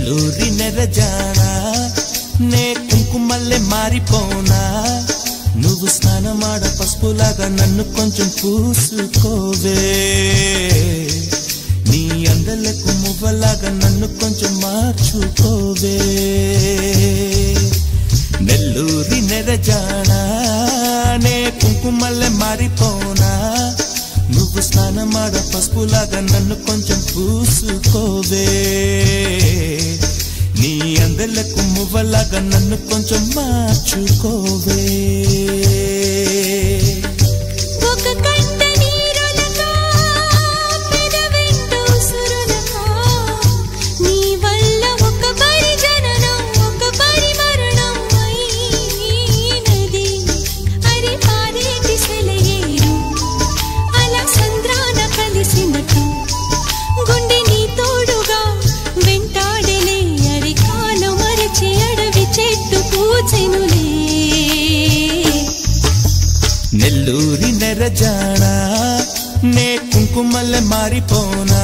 నెల్లూరి నెరజానా నే కుంకుమల్లె మారిపోనా నువ్వు స్నానమాడ పసుపులాగా నన్ను కొంచెం పూసుకోవే నీ అందలకు మువ్వలాగా నన్ను కొంచెం మార్చుకోవే నెల్లూరి నెరజానా నే కుంకుమల్లె మారిపోనా నువ్వు స్నానమాడ పసుపులాగా నన్ను కొంచెం పూసుకోవే నీ అందలకు మువ్వలాగా నన్ను కొంచెం మార్చుకోవే నెల్లూరి నెరజానా నే కుంకుమల్లె మారిపోనా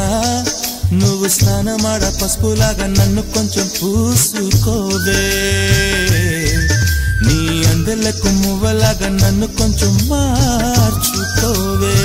నువ్వు స్నానమాడ పసుపులాగా నన్ను కొంచెం పూసుకోవే నీ అందలకు మువ్వలాగా నన్ను కొంచెం మార్చుకోవే